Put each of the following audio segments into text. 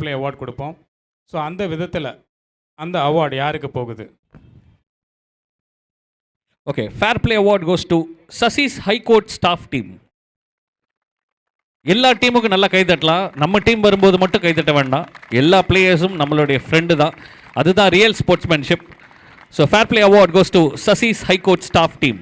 Play award கொடுப்போம். So அந்த விதத்தில் அந்த அவார்டு யாருக்கு போகுது? Okay, fair play award goes to Sasi's high court staff team. எல்லா டீமுக்கும் நல்லா கைத்தட்டலாம், நம்ம டீம் வரும்போது மட்டும் கைத்தட்ட வேண்டாம். எல்லா பிளேயர்ஸும் நம்மளுடைய ஃப்ரெண்டு தான், அதுதான் real sportsmanship. So fair play award goes to Sasi's high court staff team.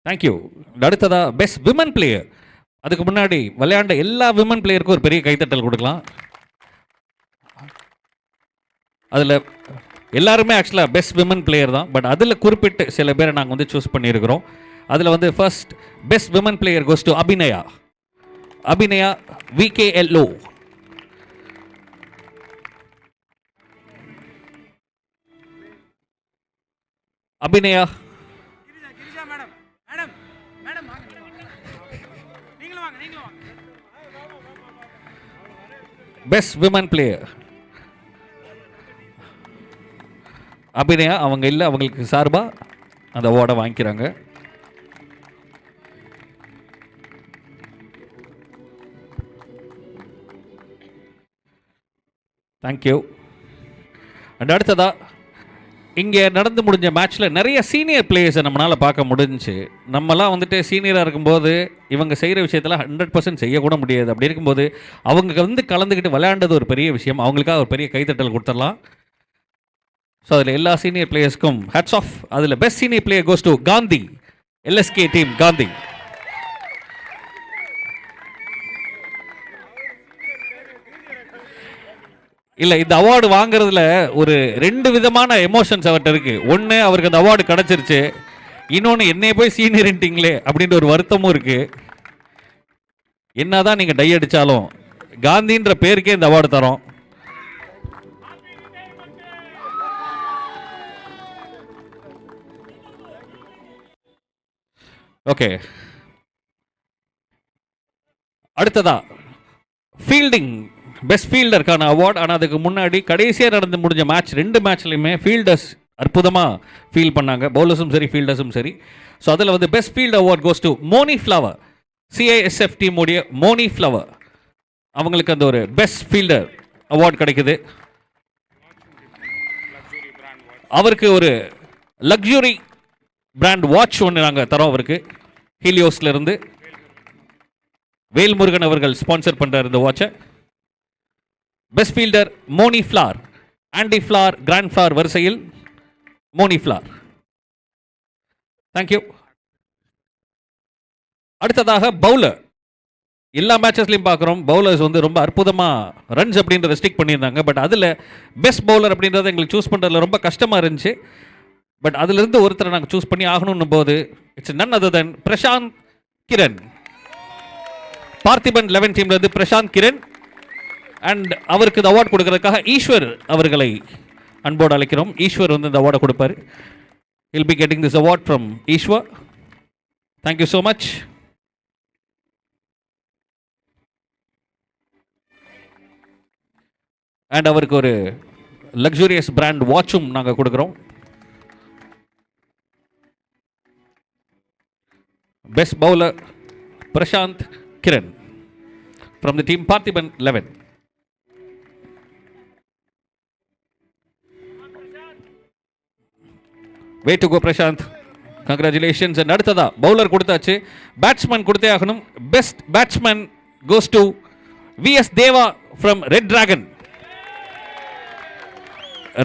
Thank you. அடுத்ததா பெஸ்ட் விமன் பிளேயர். அதுக்கு முன்னாடி விளையாண்ட எல்லா விமன் பிளேயருக்கும் ஒரு பெரிய கைத்தட்டல் கொடுக்கலாம். அதில் எல்லாருமே ஆக்சுவலாக பெஸ்ட் விமன் பிளேயர் தான், பட் அதில் குறிப்பிட்டு சில பேரை நாங்கள் வந்து சூஸ் பண்ணியிருக்கிறோம். அதில் வந்து first best women player goes to Abhinaya. Abhinaya VKLO. Abhinaya best women player. Abhinaya அவங்க இல்லை, அவங்களுக்கு சார்பாக அந்த அவார்டை வாங்கிக்கிறாங்க. தேங்க்யூ. அண்ட் அடுத்ததா இங்கே நடந்து முடிஞ்ச மேட்ச்சில் நிறைய சீனியர் பிளேயர்ஸை நம்மளால் பார்க்க முடிஞ்சிச்சு. நம்மலாம் வந்துட்டு சீனியராக இருக்கும்போது இவங்க செய்கிற விஷயத்தில் 100% செய்யக்கூட முடியாது. அப்படி இருக்கும்போது அவங்க வந்து கலந்துக்கிட்டு விளையாண்டது ஒரு பெரிய விஷயம். அவங்களுக்காக ஒரு பெரிய கைத்தட்டல் கொடுத்துடலாம். ஸோ அதில் எல்லா சீனியர் பிளேயர்ஸ்க்கும் ஹேட்ஸ் ஆஃப். அதில் best senior player goes to Gandhi, LSK team Gandhi. இல்லை, இந்த அவார்டு வாங்குறதுல ஒரு 2 விதமான எமோஷன்ஸ் அவர்கிட்ட இருக்கு. ஒன்று, அவருக்கு அந்த அவார்டு கிடச்சிருச்சு. இன்னொன்று, என்னைய போய் சீனியர்ன்ட்டிங்களே அப்படின்ற ஒரு வருத்தமும் இருக்கு. என்னதான் நீங்கள் டை அடித்தாலும் காந்தின்ற பேருக்கே இந்த அவார்டு தரோம். ஓகே, அடுத்ததா ஃபீல்டிங் பெஸ்ட் ஃபீல்டருக்கான அவார்டு. ஆனால் அதுக்கு முன்னாடி கடைசியாக நடந்து முடிஞ்ச மேட்ச் 2 மேட்ச்லையுமே ஃபீல்டர்ஸ் அற்புதமாக ஃபீல் பண்ணாங்க, பவுலர்ஸும் சரி ஃபீல்டர்ஸும் சரி. ஸோ அதில் வந்து best field award goes to Moni Flower. CISF team உடைய மோனி ஃப்ளவர், அவங்களுக்கு அந்த ஒரு பெஸ்ட் ஃபீல்டர் அவார்டு கிடைக்குது. அவருக்கு ஒரு லக்ஸுரி பிராண்ட் வாட்ச் ஒன்று நாங்கள் தரோம் அவருக்கு, ஹீலியோஸ்லேருந்து. வேல்முருகன் அவர்கள் ஸ்பான்சர் பண்ணுறார் இந்த வாட்சை. Best fielder Moni Flower, Andy Flower, Grant Flower வரிசையில் மோனி ஃப்ளார். தேங்க்யூ. அடுத்ததாக பவுலர். எல்லா மேட்சஸ்லையும் பார்க்குறோம் பவுலர்ஸ் வந்து ரொம்ப அற்புதமாக ரன்ஸ் அப்படின்றத ஸ்டிக் பண்ணியிருந்தாங்க. பட் அதில் பெஸ்ட் பவுலர் அப்படின்றத எங்களுக்கு சூஸ் பண்ணுறதுல ரொம்ப கஷ்டமாக இருந்துச்சு. பட் அதிலிருந்து ஒருத்தரை நாங்கள் சூஸ் பண்ணி ஆகணும்னு போது it's none other then Prashanth Kiran. Parthiban 11 டீம்லேருந்து பிரசாந்த் கிரண். அண்ட் அவருக்கு இந்த அவார்டு கொடுக்கறதுக்காக ஈஸ்வர் அவர்களை அன்போடு அழைக்கிறோம். ஈஸ்வர் வந்து இந்த அவார்டை கொடுப்பார். He'll be getting this award from Ishwar. Thank you so much. And அவருக்கு ஒரு லக்ஸூரியஸ் பிராண்ட் வாட்சும் நாங்கள் கொடுக்குறோம். Best bowler Prasanth Kiran from the team Parthiban 11. Way to go Prashant, congratulations. And அடுத்ததா பவுலர் கொடுத்தாச்சு, பேட்ஸ்மேன் கொடுத்தே ஆகணும். Best batsman goes to VS Deva from Red Dragon.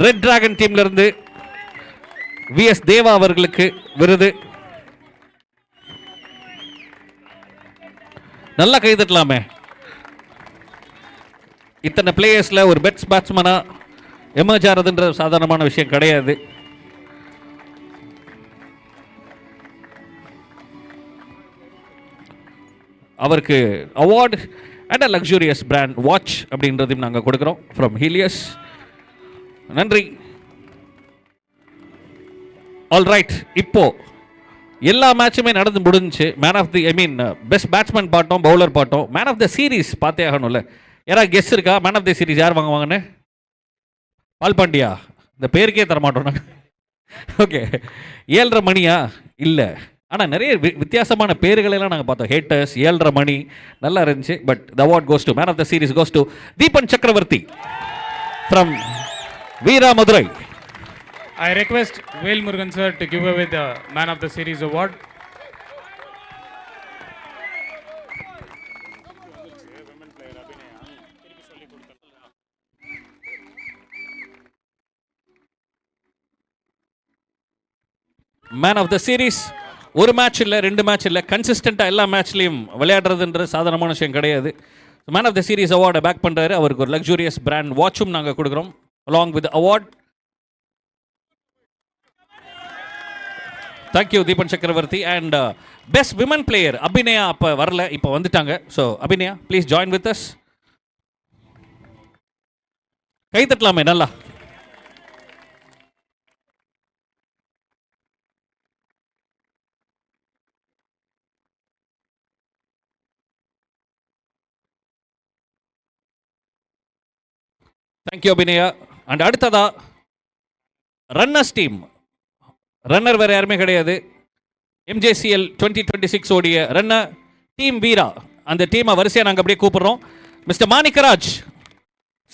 Red Dragon டீம்ல இருந்து VS தேவா அவர்களுக்கு விருது. நல்லா கைதட்டலாமே. இத்தனை பிளேயர்ஸில் ஒரு பெஸ்ட் பேட்ஸ்மேனாக எமர்ஜ் ஆகிறதுன்ற சாதாரணமான விஷயம் கிடையாது. அவருக்கு award and a luxurious brand watch அப்படின்றதையும் நாங்கள் கொடுக்குறோம் ஃப்ரம் ஹீலியஸ். நன்றி. ஆல் ரைட், இப்போ எல்லா மேட்சுமே நடந்து முடிஞ்சுச்சு. Man of the best batsman பாட்டோம், பவுலர் பாட்டோம். மேன் ஆஃப் த சீரீஸ் பார்த்தே ஆகணும்ல. யாராவது கெஸ் இருக்கா? மேன் ஆஃப் தி சீரீஸ் யார் வாங்குவாங்கன்னு? பால் பாண்டியா. இந்த பேருக்கே தரமாட்டோம் நாங்கள். ஓகே, 7:30 மணியா? இல்லை, ஆனால் நிறைய வித்தியாசமான பேர்களெல்லாம் நாங்கள் பார்த்தோம். ஹேட்டர்ஸ், 7:30 மணி நல்லா இருந்துச்சு. But the award goes to man of the series goes to Deepan Chakravarthy from Veera Madurai. I request Vel Murugan sir to give away the Man of the Series award. Man of the series ஒரு match இல்லை, 2 match இல்லை, கன்சிஸ்டண்ட்டாக எல்லா மேட்ச்லையும் விளையாடுறதுன்ற சாதாரணமான விஷயம் கிடையாது. Man of the series அவார்டை bag பண்ணுறாரு. அவருக்கு ஒரு லக்ஸூரியஸ் பிராண்ட் வாட்சும் நாங்கள் கொடுக்குறோம் along with award. Thank you Deepan Chakravarthy. And best women player Abhinaya அப்போ வரல, இப்போ வந்துட்டாங்க. So Abhinaya please join with us. கை தட்டலாமே நல்லா. தேங்க்யூ அபிநயா. அண்ட் அடுத்ததா ரன்னர்ஸ் டீம். ரன்னர் வேறு யாருமே கிடையாது. MJCL 2026 ஓடிய ரன்னர் டீம் வீரா. அந்த டீமை வரிசையாக நாங்கள் அப்படியே கூப்பிடுறோம். மிஸ்டர் மாணிக்கராஜ்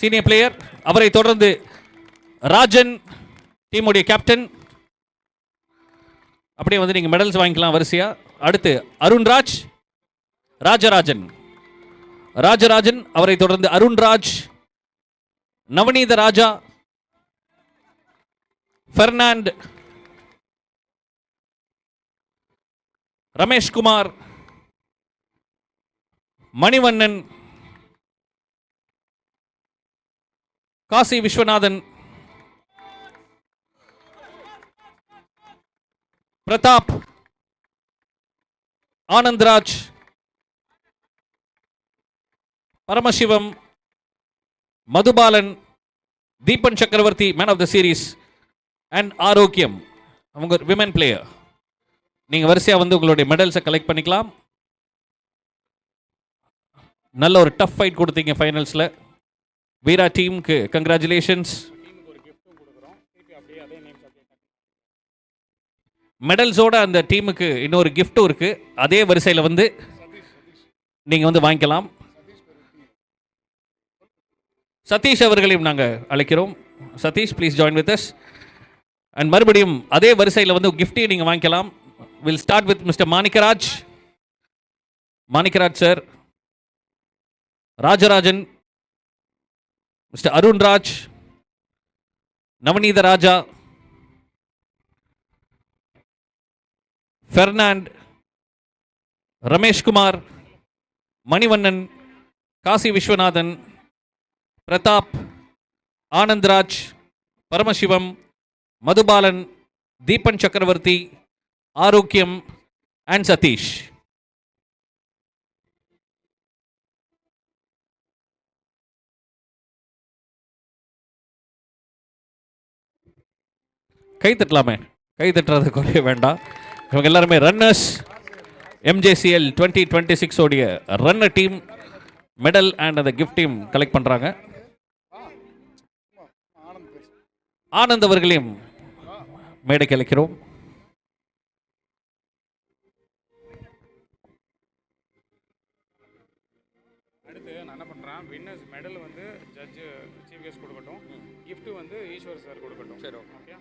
சீனியர் பிளேயர், அவரை தொடர்ந்து ராஜன் டீமுடைய கேப்டன். அப்படியே வந்து நீங்கள் மெடல்ஸ் வாங்கிக்கலாம் வரிசையாக. அடுத்து அருண்ராஜ், ராஜராஜன், அவரை தொடர்ந்து Arunraj, Navaneetha Raja, ஃபெர்னாண்ட், Ramesh Kumar, Manivannan, Kasi Viswanathan, Prathap, Anandraj, Paramasivam, Madhubalan, Deepan Chakravarthy man of the series and Arokiyam அவங்க விமன் பிளேயர். நீங்கள் வரிசையாக வந்து உங்களுடைய மெடல்ஸை கலெக்ட் பண்ணிக்கலாம். நல்ல ஒரு டஃப் ஃபைட் கொடுத்தீங்க ஃபைனல்ஸில். வீரா டீமுக்கு கங்க்ராச்சுலேஷன்ஸ். மெடல்ஸோட அந்த டீமுக்கு இன்னொரு கிஃப்ட்டும் இருக்குது. அதே வரிசையில் வந்து நீங்கள் வந்து வாங்கிக்கலாம். சதீஷ் அவர்களையும் நாங்கள் அழைக்கிறோம். Sathish please join with us. And மறுபடியும் அதே வரிசையில் வந்து கிஃப்டையும் நீங்கள் வாங்கிக்கலாம். Will start with mister Manickaraj. Manickaraj sir, Rajarajan, mister Arunraj, Navaneetha Raja, Fernand, Rameshkumar, Manivannan, Kasi Viswanathan, Prathap, Anandraj, Paramasivam, Madhubalan, Deepan Chakravarthy, Arokiyam and Satish. கை தட்டலாமே, கை தட்டுறது குறைய வேண்டாம். இவங்க எல்லாருமே ரன்னர்ஸ். MJCL 2026 ஓடிய ரன்னர் டீம் மெடல் அண்ட் அந்த கிஃப்ட் டீம் கலெக்ட் பண்ணுறாங்க. ஆனந்த் அவர்களையும் மேடைக்கு அழைக்கிறோம். அடுத்து நான் என்ன பண்ணுறேன், வின்னர்ஸ் மெடல் வந்து ஜட்ஜு சீஃப் கெஸ்ட் கொடுக்கட்டும், கிஃப்ட்டு வந்து ஈஸ்வர் சார் கொடுக்கட்டும். சரி, ஓகே.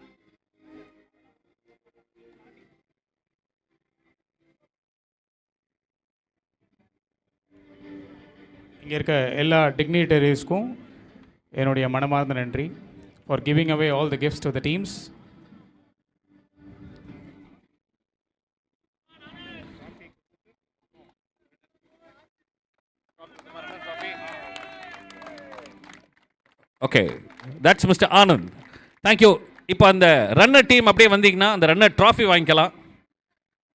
இங்கே இருக்க எல்லா டிக்னிட்டரிஸ்க்கும் என்னுடைய மனமார்ந்த நன்றி for giving away all the gifts to the teams. Okay, that's mister Anand. Thank you. இப்போ அந்த ரன்னர் டீம் அப்படியே வந்தீங்கன்னா அந்த ரன்னர் ட்ராஃபி வாங்கிக்கலாம்.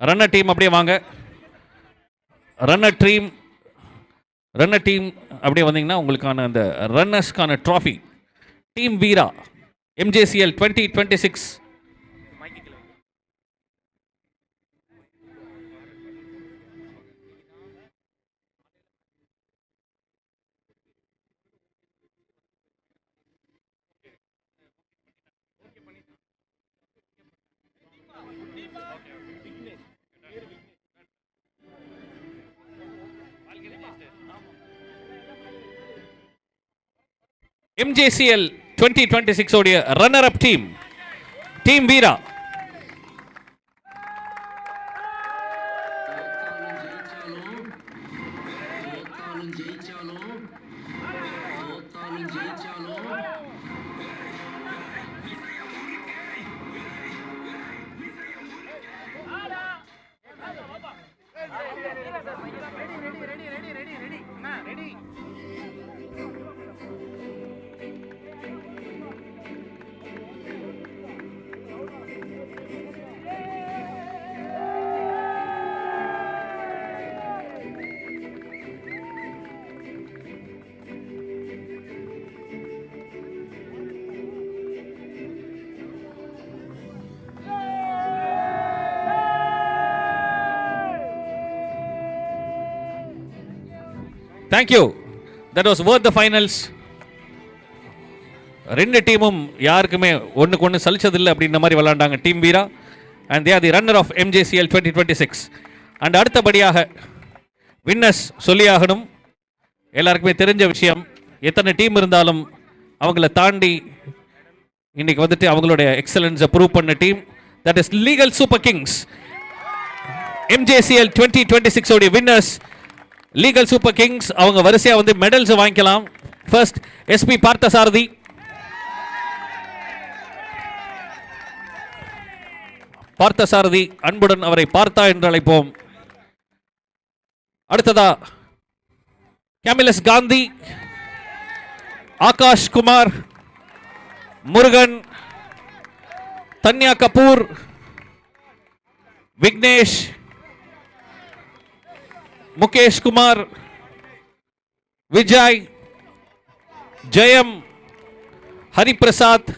ரன்னர் டீம் அப்படியே வாங்க. ரன்னர் டீம் அப்படியே வந்தீங்கன்னா உங்களுக்கான அந்த ரன்னர்ஸ்க்கான ட்ராஃபி டீம் வீரா MJCL 2026 MJCL 2026 உடைய runner up team team Veera. Thank you. That was worth the finals. ரெண்டு டீமும் யாருக்குமே ஒன்றுக்கு ஒன்று சலிச்சதில்லை அப்படின்ற மாதிரி விளாண்டாங்க team Veera. And they are the runner of MJCL 2026. And அடுத்தபடியாக வின்னர்ஸ் சொல்லியாகணும். எல்லாருக்குமே தெரிஞ்ச விஷயம், எத்தனை டீம் இருந்தாலும் அவங்கள தாண்டி இன்னைக்கு வந்துட்டு அவங்களுடைய எக்ஸலன்ஸை ப்ரூவ் பண்ண team, that is legal super Kings. MJCL 2026 உடைய வின்னர்ஸ் லீகல் சூப்பர் கிங்ஸ். அவங்க வரிசையா வந்து மெடல்ஸ் வாங்கிக்கலாம். ஃபர்ஸ்ட் SP பார்த்தசாரதி, பார்த்தசாரதி அன்புடன் அவரை பார்த்தா என்று அழைப்போம். அடுத்ததா கேமிலஸ் காந்தி, ஆகாஷ் குமார், முருகன், தன்யா கபூர், விக்னேஷ், முகேஷ் குமார், விஜய், ஜெயம், ஹரிபிரசாத்,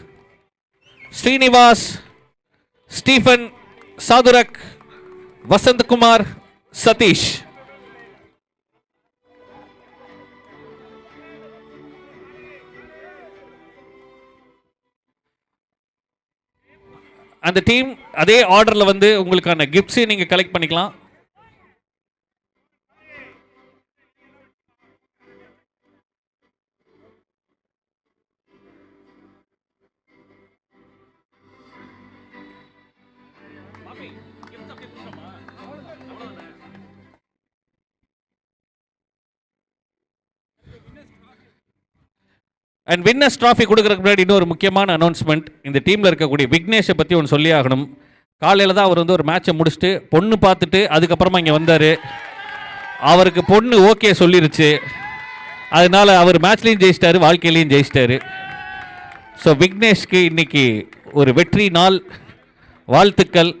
ஸ்ரீனிவாஸ், ஸ்டீஃபன், சாதுரக், வசந்த்குமார், சதீஷ். அந்த டீம் அதே ஆர்டர்ல வந்து உங்களுக்கான கிஃப்ட்ஸ் நீங்க கலெக்ட் பண்ணிக்கலாம். அண்ட் வின்னர்ஸ் ட்ராஃபி கொடுக்கறதுக்கு முன்னாடி இன்னொரு முக்கியமான அனௌன்ஸ்மெண்ட். இந்த டீமில் இருக்கக்கூடிய விக்னேஷை பற்றி ஒன்று சொல்லி ஆகணும். காலையில் தான் அவர் வந்து ஒரு மேட்சை முடிச்சுட்டு பொண்ணு பார்த்துட்டு அதுக்கப்புறமா இங்கே வந்தார். அவருக்கு பொண்ணு ஓகே சொல்லிருச்சு. அதனால அவர் மேட்ச்லேயும் ஜெயிச்சிட்டாரு, வாழ்க்கையிலையும் ஜெயிச்சிட்டாரு. ஸோ விக்னேஷ்க்கு இன்னைக்கு ஒரு வெற்றி நாள். வாழ்த்துக்கள்.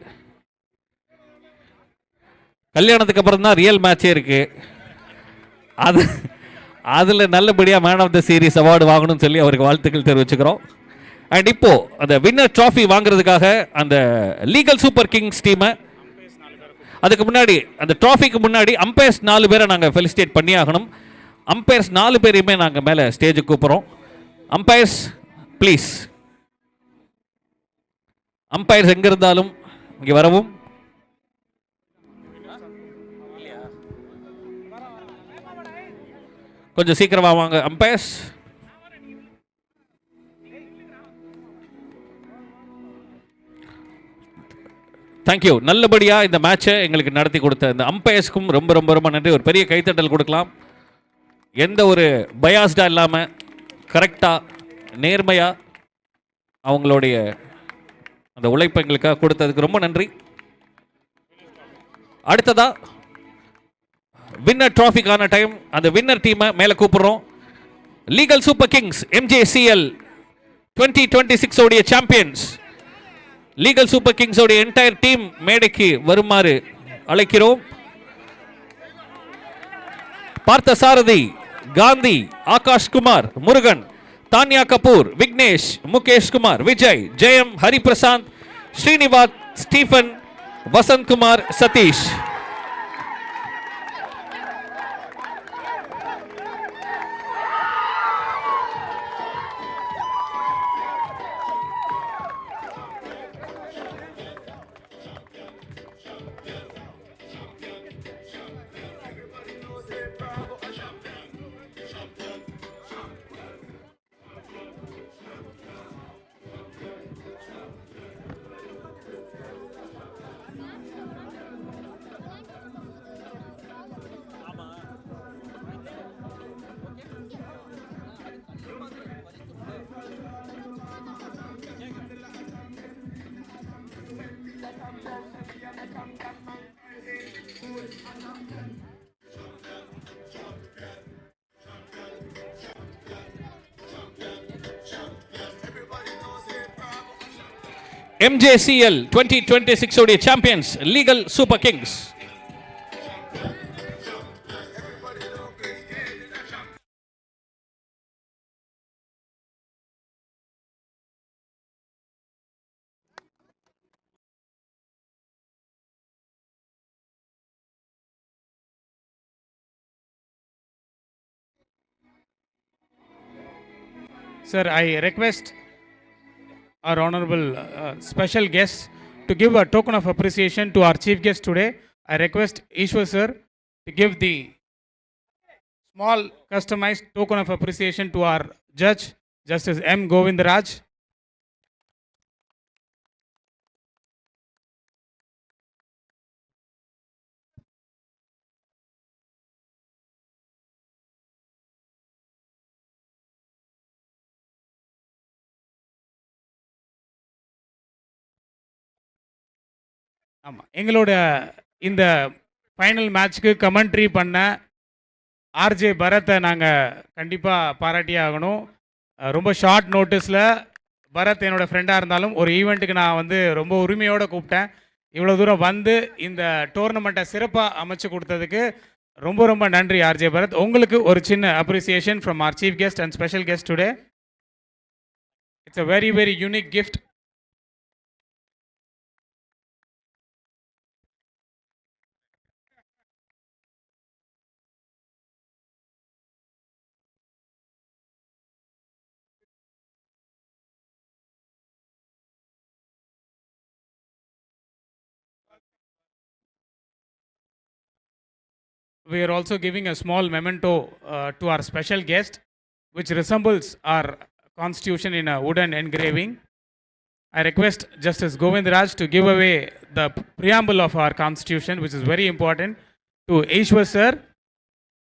கல்யாணத்துக்கு அப்புறம் தான் ரியல் மேட்சே இருக்கு. அதில் நல்லபடியாக man of the series award வாங்கணும்னு சொல்லி அவருக்கு வாழ்த்துக்கள் தெரிவிச்சுக்கிறோம். அண்ட் இப்போ அந்த வின்னர் ட்ராஃபி வாங்குறதுக்காக அந்த லீகல் சூப்பர் கிங்ஸ் டீமை, அதுக்கு முன்னாடி அந்த ட்ராஃபிக்கு முன்னாடி அம்பையர்ஸ் 4 பேரை நாங்கள் ஃபெலிசிட்டேட் பண்ணி ஆகணும். அம்பையர்ஸ் 4 பேரையுமே நாங்கள் மேலே ஸ்டேஜுக்கு கூப்பிட்றோம். அம்பையர்ஸ் ப்ளீஸ், அம்பையர்ஸ் எங்கே இருந்தாலும் இங்கே வரவும். கொஞ்சம் சீக்கிரமா வாங்க அம்பையர்ஸ். தேங்க்யூ. நல்லபடியாக இந்த மேட்சை எங்களுக்கு நடத்தி கொடுத்த இந்த அம்பையர்ஸ்க்கும் ரொம்ப ரொம்ப ரொம்ப நன்றி. ஒரு பெரிய கைத்தட்டல் கொடுக்கலாம். எந்த ஒரு பயாஸ்டாக இல்லாமல் கரெக்டாக நேர்மையாக அவங்களுடைய அந்த உழைப்பை எங்களுக்காக கொடுத்ததுக்கு ரொம்ப நன்றி. அடுத்ததா வின்னர் ட்ராஃபிக்கான டைம். அந்த வின்னர் டீமை மேலே கூப்பிடுறோம். லீகல் சூப்பர் கிங்ஸ் MJCL 2026 உடைய சாம்பியன்ஸ் லீகல் சூப்பர் கிங்ஸ் உடைய என்டையர் டீம் மேடைக்கு வருமாறு அழைக்கிறோம். பார்த்தசாரதி, காந்தி, ஆகாஷ் குமார், முருகன், தான்யா கபூர், விக்னேஷ், முகேஷ் குமார், விஜய், ஜெயம், ஹரிபிரசாத், ஸ்ரீனிவாஸ், ஸ்டீஃபன், வசந்த்குமார், சதீஷ். MJCL 2026 உடைய champions legal super Kings. Sir, I request our honorable special guest to give a token of appreciation to our chief guest today. I request Ishwar sir to give the small customized token of appreciation to our judge, Justice M. Govindaraj. ஆமாம், எங்களோட இந்த final மேட்ச்க்கு commentary பண்ண RJ பரத்தை நாங்கள் கண்டிப்பாக பாராட்டியே ஆகணும். ரொம்ப short நோட்டீஸில் Bharat என்னோடய ஃப்ரெண்டாக இருந்தாலும் ஒரு ஈவெண்ட்டுக்கு நான் வந்து ரொம்ப உரிமையோடு கூப்பிட்டேன். இவ்வளோ தூரம் வந்து இந்த டோர்னமெண்ட்டை சிறப்பாக அமைச்சு கொடுத்ததுக்கு ரொம்ப ரொம்ப நன்றி ஆர்ஜே பரத். உங்களுக்கு ஒரு சின்ன appreciation from our chief guest and special guest today. It's a very very unique gift. We are also giving a small memento to our special guest, which resembles our constitution in a wooden engraving. I request Justice Govindaraj to give away the preamble of our constitution, which is very important, to Ishwar sir.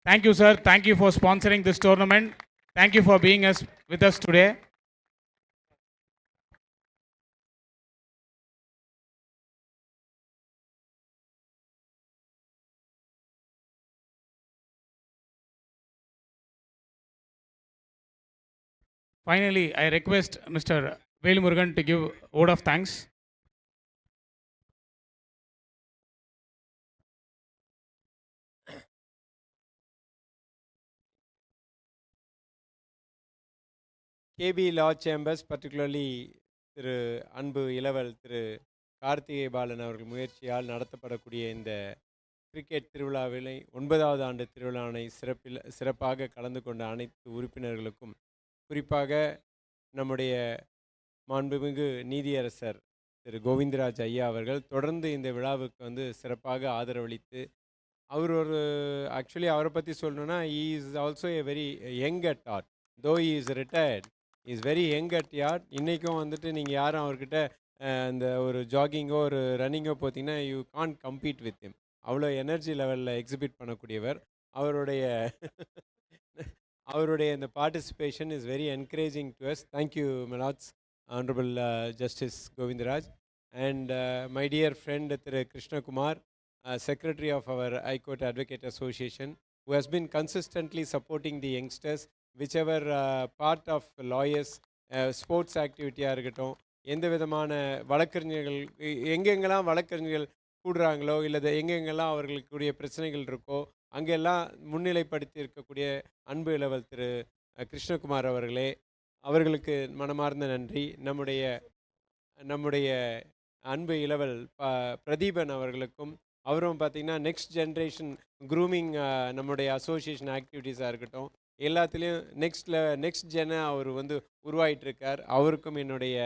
Thank you, sir. Thank you for sponsoring this tournament. Thank you for being with us today. Finally, I request Mr. Velmurugan to give word of thanks. KB Law Chambers, particularly திரு அன்பு இளவல் திரு கார்த்திகை பாலன் அவர்கள் முயற்சியால் நடத்தப்படக்கூடிய இந்த cricket திருவிழாவினை 9வது ஆண்டு திருவிழாவினை சிறப்பாக கலந்து கொண்ட அனைத்து உறுப்பினர்களுக்கும், குறிப்பாக நம்முடைய மாண்புமிகு நீதியரசர் திரு கோவிந்தராஜ் ஐயா அவர்கள் தொடர்ந்து இந்த விழாவுக்கு வந்து சிறப்பாக ஆதரவளித்து, அவர் ஒரு ஆக்சுவலி அவரை பற்றி சொல்லணுன்னா, he is also a very young at heart. Though he is retired, is very young at heart. இன்றைக்கும் வந்துட்டு நீங்கள் யாரும் அவர்கிட்ட அந்த ஒரு ஜாகிங்கோ ஒரு ரன்னிங்கோ பார்த்தீங்கன்னா you can't compete with him. அவ்வளோ எனர்ஜி லெவலில் எக்ஸிபிட் பண்ணக்கூடியவர். அவருடைய இந்த participation is very encouraging to us. Thank you மெலாட்ஸ் honourable justice Govindaraj and my dear friend Thiru Krishnakumar, Secretary of our High Court Advocate Association, who has been consistently supporting the youngsters, whichever part of lawyers, sports activity-யாக இருக்கட்டும், எந்த விதமான வழக்கறிஞர்கள் எங்கெங்கெல்லாம் வழக்கறிஞர்கள் கூடுறாங்களோ இல்லை எங்கெங்கெல்லாம் அவர்களுக்குரிய பிரச்சனைகள் இருக்கோ அங்கெல்லாம் முன்னிலைப்படுத்தி இருக்கக்கூடிய அன்பு இளவல் திரு கிருஷ்ணகுமார் அவர்களே, அவர்களுக்கு மனமார்ந்த நன்றி. நம்முடைய அன்பு இளவல் பிரதீபன் அவர்களுக்கும், அவரும் பார்த்திங்கன்னா நெக்ஸ்ட் ஜென்ரேஷன் க்ரூமிங் நம்முடைய அசோசியேஷன் ஆக்டிவிட்டீஸாக இருக்கட்டும் எல்லாத்துலேயும் நெக்ஸ்ட் ஜெனை அவர் வந்து உருவாயிட்டிருக்கார். அவருக்கும் என்னுடைய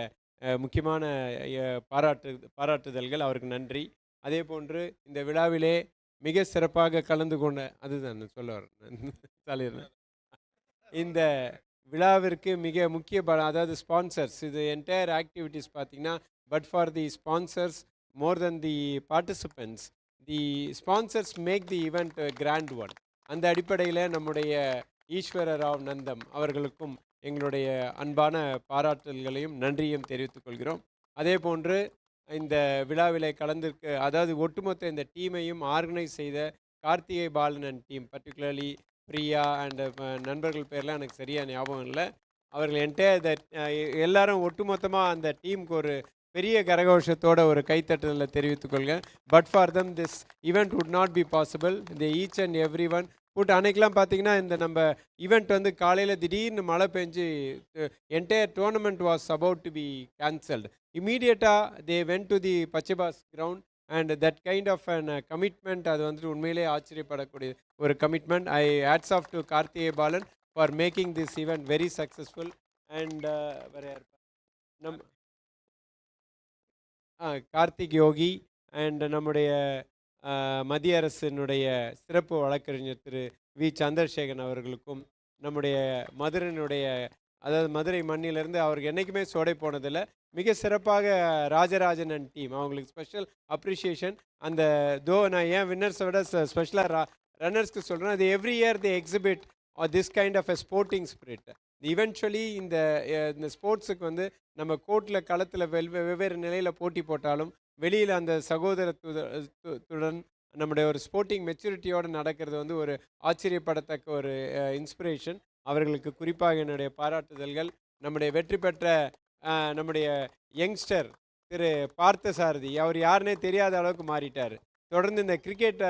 முக்கியமான பாராட்டுதல்கள், அவருக்கு நன்றி. அதே போன்று இந்த விழாவிலே மிக சிறப்பாக கலந்து கொண்ட அதுதான் சொல்லுவார் இந்த விழாவிற்கு மிக முக்கிய அதாவது ஸ்பான்சர்ஸ், இது என்டையர் ஆக்டிவிட்டீஸ் பார்த்திங்கன்னா but for the sponsors more then the participants, the sponsors make the event grand one. அந்த அடிப்படையில் நம்முடைய ஈஸ்வர ராவ் நந்தம் அவர்களுக்கும் எங்களுடைய அன்பான பாராட்டுதல்களையும் நன்றியும் தெரிவித்துக் கொள்கிறோம். அதே போன்று இந்த விழாவில் கலந்திருக்க, அதாவது ஒட்டுமொத்த இந்த டீமையும் ஆர்கனைஸ் செய்த Karthigai Balan and team, particularly Priya and நண்பர்கள் பேர்லாம் எனக்கு சரியாக ஞாபகம் இல்லை. அவர்கள் என்டையர் எல்லாரும் ஒட்டுமொத்தமாக அந்த டீமுக்கு ஒரு பெரிய கரகோஷத்தோட ஒரு கைத்தட்டுதலை தெரிவித்துக் கொள்கிறேன். But for them this event would not be possible. இந்த ஈச் அண்ட் எவ்ரி ஒன் அன்னைக்கெலாம் பார்த்தீங்கன்னா இந்த நம்ம ஈவெண்ட் வந்து காலையில் திடீர்னு மழை பெஞ்சு entire tournament was about to be cancelled. இமீடியட்டாக தே வென்ட் டு தி பச்சைபாஸ் ground and that kind of an commitment, அது வந்துட்டு உண்மையிலே ஆச்சரியப்படக்கூடிய ஒரு commitment. I hats off to Karthigai Balan for making this event very successful. And வேறு நம் கார்த்திக் யோகி அண்ட் நம்முடைய மத்திய அரசினுடைய சிறப்பு வழக்கறிஞர் திரு வி சந்திரசேகரன் அவர்களுக்கும், நம்முடைய மதுரையினுடைய அதாவது மதுரை மண்ணிலிருந்து அவருக்கு என்றைக்குமே சோடை போனதில்லை, மிக சிறப்பாக ராஜராஜன் அண்ட் டீம் அவங்களுக்கு ஸ்பெஷல் அப்ரிஷியேஷன். அந்த நான் ஏன் வின்னர்ஸை விட ஸ்பெஷலாக ரன்னர்ஸ்க்கு சொல்கிறேன், அது every year the exhibit this kind of a sporting spirit. Eventually இந்த ஸ்போர்ட்ஸுக்கு வந்து நம்ம கோர்ட்டில் களத்தில் வெவ்வேறு நிலையில் போட்டி போட்டாலும் வெளியில் அந்த சகோதரத்துடன் நம்முடைய ஒரு ஸ்போர்ட்டிங் மெச்சூரிட்டியோடு நடக்கிறது வந்து ஒரு ஆச்சரியப்படத்தக்க ஒரு இன்ஸ்பிரேஷன். அவர்களுக்கு குறிப்பாக என்னுடைய பாராட்டுதல்கள். நம்முடைய வெற்றி பெற்ற நம்முடைய யங்ஸ்டர் திரு பார்த்தசாரதி, அவர் யாருன்னே தெரியாத அளவுக்கு மாறிட்டார். தொடர்ந்து இந்த கிரிக்கெட்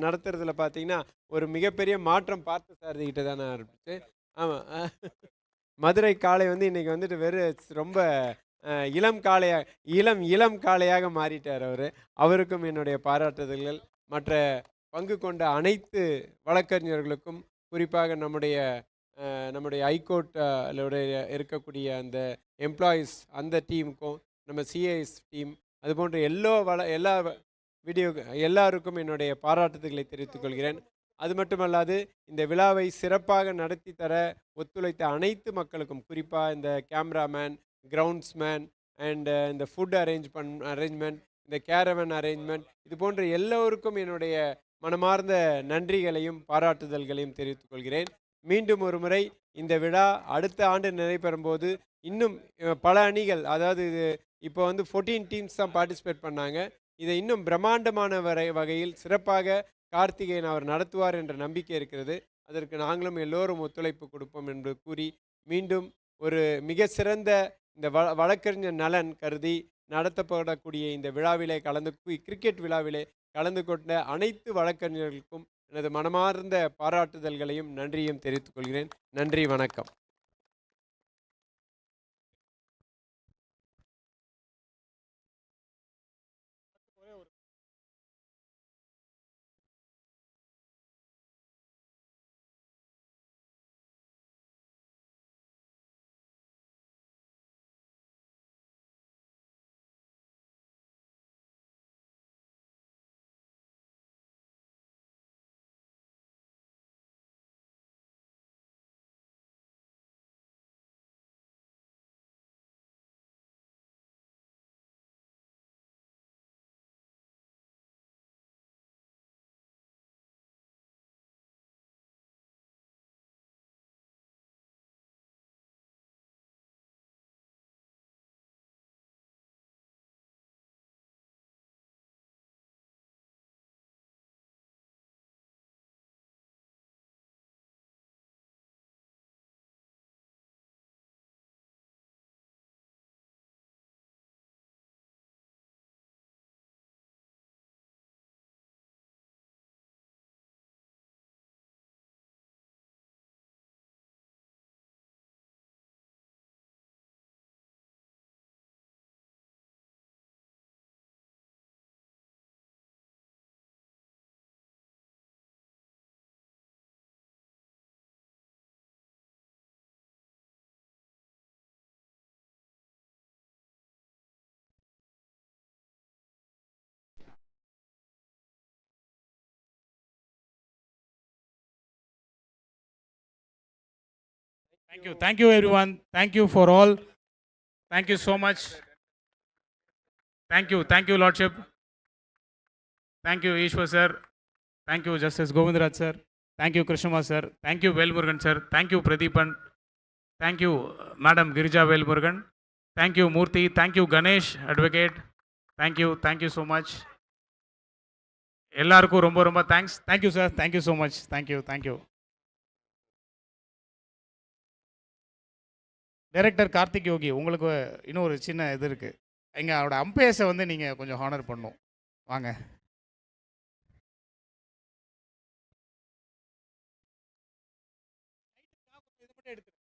நடத்துறதுல பார்த்தீங்கன்னா ஒரு மிகப்பெரிய மாற்றம் பார்த்தசாரதி கிட்ட தானே ஆரம்பிச்சு. ஆமாம், மதுரை காளை வந்து இன்றைக்கி வந்துட்டு ரொம்ப இளம் காளையாக மாறிட்டார் அவர். அவருக்கும் என்னுடைய பாராட்டுதல்கள். மற்ற பங்கு கொண்ட அனைத்து வழக்கறிஞர்களுக்கும், குறிப்பாக நம்முடைய ஹைகோர்ட்டில் இருக்கக்கூடிய அந்த எம்ப்ளாயீஸ் அந்த டீமுக்கும், நம்ம சிஐஎஸ் டீம், அதுபோன்ற எல்லாருக்கும் என்னுடைய பாராட்டுதல்களை தெரிவித்துக் கொள்கிறேன். அது மட்டுமல்லாது இந்த விழாவை சிறப்பாக நடத்தி தர ஒத்துழைத்த அனைத்து மக்களுக்கும், குறிப்பாக இந்த கேமராமேன், கிரவுண்ட்ஸ்மேன் அண்ட் இந்த ஃபுட் அரேஞ்ச்மெண்ட், இந்த கேரவன் அரேஞ்ச்மெண்ட், இது போன்ற எல்லோருக்கும் என்னுடைய மனமார்ந்த நன்றிகளையும் பாராட்டுதல்களையும் தெரிவித்துக் கொள்கிறேன். மீண்டும் ஒரு முறை இந்த விழா அடுத்த ஆண்டு நடைபெறும் போது இன்னும் பல அணிகள், அதாவது இப்போ வந்து 14 டீம்ஸ் தான் பார்ட்டிசிபேட் பண்ணாங்க. இதை இன்னும் பிரம்மாண்டமான வகையில் சிறப்பாக கார்த்திகேயன் அவர் நடத்துவார் என்ற நம்பிக்கை இருக்கிறது. அதற்கு நாங்களும் எல்லோரும் ஒத்துழைப்பு கொடுப்போம் என்று கூறி, மீண்டும் ஒரு மிக சிறந்த இந்த வழக்கறிஞர் நலன் கருதி நடத்தப்படக்கூடிய இந்த விழாவிலே கிரிக்கெட் விழாவிலே கலந்து கொண்ட அனைத்து வழக்கறிஞர்களுக்கும் எனது மனமார்ந்த பாராட்டுதல்களையும் நன்றியும் தெரிவித்துக் கொள்கிறேன். நன்றி, வணக்கம். Thank you everyone. Thank you for all. Thank you so much. Thank you Lordship. Thank you Ishwar sir. Thank you Justice Govindraj sir. Thank you Krishnama sir. Thank you Velmurugan sir. Thank you Pradeepan. Thank you Madam Girija Velmurugan. Thank you Murthy. Thank you Ganesh Advocate. Thank you so much. எல்லாருக்கும் ரொம்ப ரொம்ப thanks. Thank you sir. Thank you so much. Thank you. Director Karthik Yogi, உங்களுக்கு இன்னும் ஒரு சின்ன இது இருக்குது. எங்களோட அம்பையர்ஸை வந்து நீங்கள் கொஞ்சம் ஹானர் பண்ணணும். வாங்க. இதை மட்டும் எடுத்துரு.